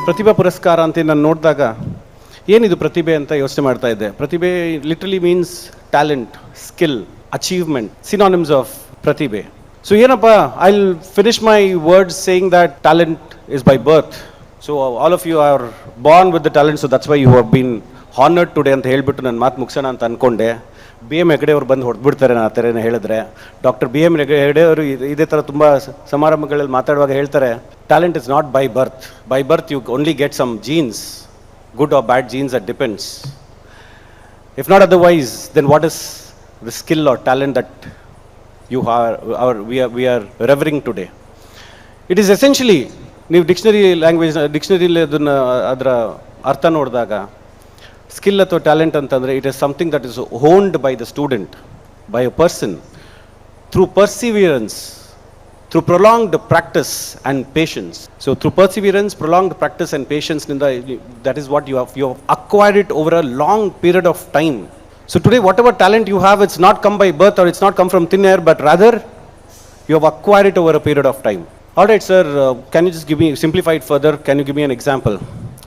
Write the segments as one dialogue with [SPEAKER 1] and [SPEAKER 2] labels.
[SPEAKER 1] ಪ್ರತಿಭಾ ಪುರಸ್ಕಾರ ಅಂತ ನಾನು ನೋಡಿದಾಗ ಏನಿದು ಪ್ರತಿಭೆ ಅಂತ ಯೋಚನೆ ಮಾಡ್ತಾ ಇದ್ದೆ. ಪ್ರತಿಭೆ literally means talent, skill, achievement, synonyms of ಪ್ರತಿಭೆ. ಸೊ ಏನಪ್ಪ, I will finish my words saying that talent is by birth. So all of you are born with the talent, so that's why you have been honoured today ಅಂತ ಹೇಳ್ಬಿಟ್ಟು ನನ್ನ ಮಾತು ಮುಗಿಸೋಣ ಅಂತ ಅಂದ್ಕೊಂಡೆ. B M Hegde ಅವ್ರು ಬಂದು ಹೊಡೆದ್ಬಿಡ್ತಾರೆ ನಾನು ಆ ಥರ ಹೇಳಿದ್ರೆ. ಡಾಕ್ಟರ್ ಬಿ ಎಮ್ ಹೆಗ್ಡೆ ಅವರು ಇದೇ ಥರ ತುಂಬ ಸಮಾರಂಭಗಳಲ್ಲಿ ಮಾತಾಡುವಾಗ ಹೇಳ್ತಾರೆ, talent is not by birth. By birth you only get some genes, good or bad genes, that depends. If not otherwise, then what is the skill or talent that you we are revering today? It is essentially, ನೀವು ಡಿಕ್ಷನರಿಲಿ ಅದನ್ನು ಅದರ ಅರ್ಥ ನೋಡಿದಾಗ skill ಅಥವಾ talent ಅಂತಂದರೆ it is something that is owned by the student, by a person, through perseverance, through prolonged practice and patience. So through perseverance, prolonged practice and patience, that is what you have acquired it over a long period of time. So today whatever talent you have, it's not come by birth or it's not come from thin air, but rather you have acquired it over a period of time. All right sir, can you just simplify it further? Can you give me an example?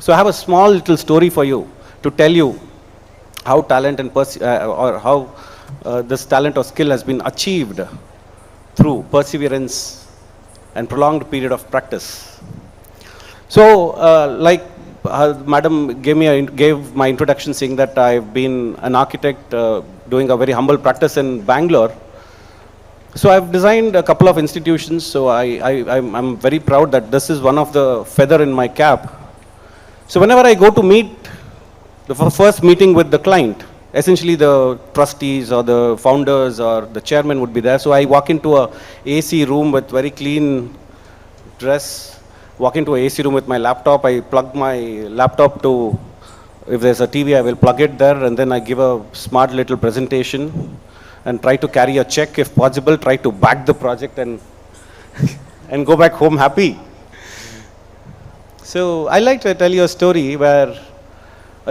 [SPEAKER 1] So I have a small little story for you to tell you how talent and or how this talent or skill has been achieved through perseverance and prolonged period of practice. So, like Madam gave my introduction saying that I've been an architect doing a very humble practice in Bangalore. So I've designed a couple of institutions. So I'm very proud that this is one of the feather in my cap. So whenever I go to meet the first meeting with the client, essentially the trustees or the founders or the chairman would be there. So I walk into a AC room with very clean dress, walk into a AC room with my laptop. I plug my laptop to, if there's a TV, I will plug it there, and then I give a smart little presentation and try to carry a check if possible, try to back the project and go back home happy. So I like to tell you a story where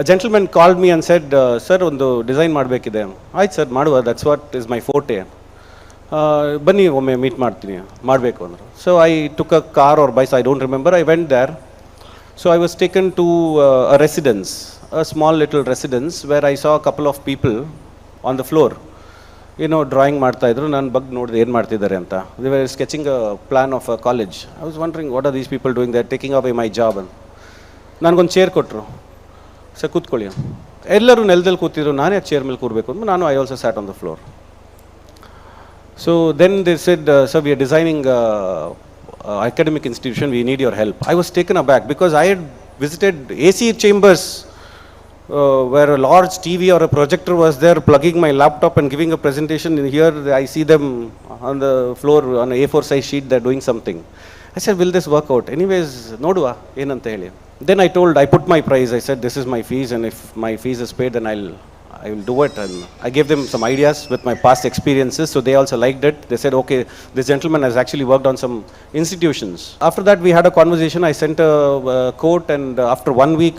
[SPEAKER 1] a gentleman called me and said, sir, ಒಂದು design ಮಾಡಬೇಕಿದೆ. ಆಯ್ತು sir, ಮಾಡುವ, that's what is my forte. ಬನ್ನಿ ಒಮ್ಮೆ meet ಮಾಡ್ತೀನಿ, ಮಾಡಬೇಕು ಅಂದರು. So I took a car or bikes, I don't remember. I went there. So I was taken to a residence, a small little residence, where I saw a couple of people on the floor, ಏನೋ drawing ಮಾಡ್ತಾಯಿದ್ರು. ನಾನು ಬಗ್ಗೆ ನೋಡಿದೆ ಏನು ಮಾಡ್ತಿದ್ದಾರೆ ಅಂತ. They were sketching a plan of a college. I was wandering what are these people doing, they are taking away my job ಅಂತ. ನನಗೊಂದು ಚೇರ್ ಕೊಟ್ಟರು. ಸರ್ ಕೂತ್ಕೊಳ್ಳಿ. ಎಲ್ಲರೂ ನೆಲದಲ್ಲಿ ಕೂತಿದ್ರು, ನಾನೇ ಚೇರ್ ಮೇಲೆ ಕೂರಬೇಕು ಅಂತ ನಾನು, I also sat on the floor. So then they said, sir we are designing academic institution, we need your help. I was taken aback because I had visited AC chambers where a large TV or a projector was there, plugging my laptop and giving a presentation. And here I see them on the floor on a A4 size sheet, they're doing something. I said, will this work out? Anyways, noduva enanta heli. Then I put my price. I said, this is my fees, and if my fees is paid, then I will do it. And I gave them some ideas with my past experiences, so they also liked it. They said, okay, this gentleman has actually worked on some institutions. After that, we had a conversation. I sent a quote, and after 1 week,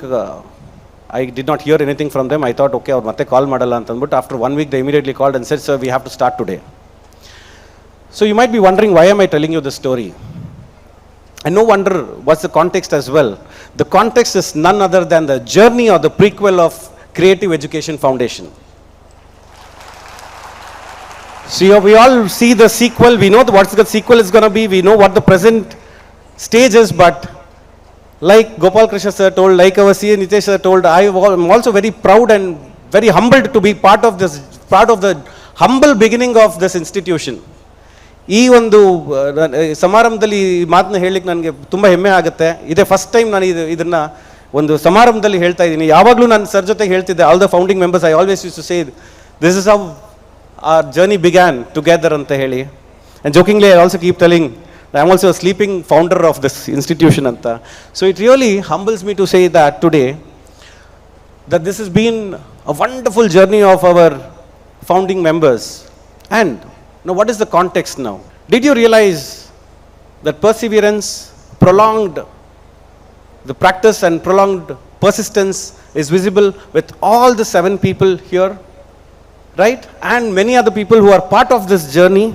[SPEAKER 1] I did not hear anything from them. I thought, okay, avar matte call madalla anta. But after 1 week, they immediately called and said, sir, we have to start today. So you might be wondering, why am I telling you this story? And no wonder, what's the context as well? The context is none other than the journey or the prequel of Creative Education Foundation. So we all see the sequel, we know what the sequel is going to be, we know what the present stage is, but like Gopal Krishna sir told, like our CA Nitesh sir told, I am also very proud and very humbled to be part of the humble beginning of this institution. ಈ ಒಂದು ಸಮಾರಂಭದಲ್ಲಿ ಮಾತನ್ನ ಹೇಳಲಿಕ್ಕೆ ನನಗೆ ತುಂಬ ಹೆಮ್ಮೆ ಆಗುತ್ತೆ. ಇದೇ ಫಸ್ಟ್ ಟೈಮ್ ನಾನು ಇದನ್ನು ಒಂದು ಸಮಾರಂಭದಲ್ಲಿ ಹೇಳ್ತಾ ಇದ್ದೀನಿ. ಯಾವಾಗಲೂ ನಾನು ಸರ್ ಜೊತೆಗೆ ಹೇಳ್ತಿದ್ದೆ, all the founding members, I always use to say this is how our journey began together ಅಂತ ಹೇಳಿ. And jokingly I also keep telling I am also sleeping founder of this institution ಅಂತ. So it really humbles me to say that today that this has been a wonderful journey of our founding members. And now what is the context now? Did you realize that perseverance, prolonged the practice and prolonged persistence is visible with all the 7 people here, right? And many other people who are part of this journey.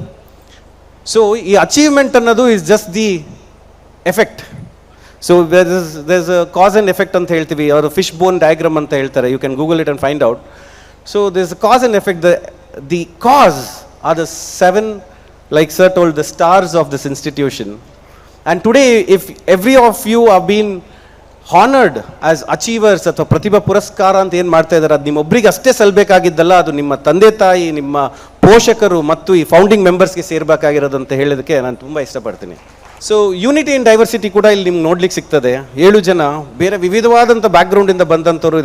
[SPEAKER 1] So, the achievement annadu is just the effect. So there's a cause and effect ಅಂತ ಹೇಳ್ತೀವಿ, or a fishbone diagram ಅಂತ ಹೇಳ್ತಾರೆ. You can Google it and find out. So there's a cause and effect. The cause are the 7, like sir told, the stars of this institution. And today, if every of you have been honored as achievers ಅಥವಾ ಪ್ರತಿಭಾ ಪುರಸ್ಕಾರ ಅಂತ ಏನು ಮಾಡ್ತಾ ಇದ್ದಾರೆ, ಅದು ನಿಮ್ಮೊಬ್ಬರಿಗೆ ಅಷ್ಟೇ ಸಲ್ಲಬೇಕಾಗಿದ್ದಲ್ಲ, ಅದು ನಿಮ್ಮ ತಂದೆ ತಾಯಿ, ನಿಮ್ಮ ಪೋಷಕರು ಮತ್ತು ಈ ಫೌಂಡಿಂಗ್ ಮೆಂಬರ್ಸ್ಗೆ ಸೇರಬೇಕಾಗಿರೋದು ಅಂತ ಹೇಳೋದಕ್ಕೆ ನಾನು ತುಂಬ ಇಷ್ಟಪಡ್ತೀನಿ. ಸೊ ಯೂನಿಟಿ ಇನ್ ಡೈವರ್ಸಿಟಿ ಕೂಡ ಇಲ್ಲಿ ನಿಮ್ಗೆ ನೋಡ್ಲಿಕ್ಕೆ ಸಿಗ್ತದೆ. 7 ಜನ ಬೇರೆ ವಿವಿಧವಾದಂಥ ಬ್ಯಾಕ್ಗ್ರೌಂಡಿಂದ ಬಂದಂಥವ್ರು,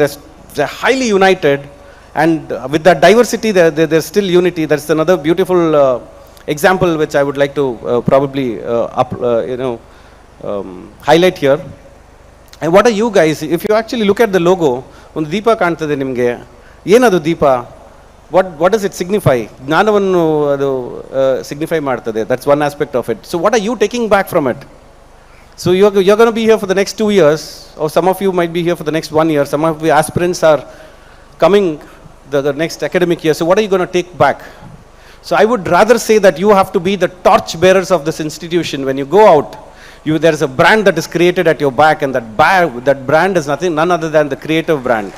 [SPEAKER 1] highly united, and with that diversity there still unity. That's another beautiful example which I would like to probably highlight here. And what are you guys, if you actually look at the logo, ಒಂದು ದೀಪ ಕಾಣ್ತದೆ ನಿಮಗೆ, ಏನದು ದೀಪ? what does it signify? ಜ್ಞಾನವನ್ನು ಅದು signify ಮಾಡ್ತದೆ. That's one aspect of it. So what are you taking back from it? So you're going to be here for the next 2 years, or some of you might be here for the next 1 year. Some of the aspirants are coming the next academic year. So what are you going to take back? So I would rather say that you have to be the torch bearers of this institution. When you go out, there is a brand that is created at your back, and that brand is none other than the creative brand.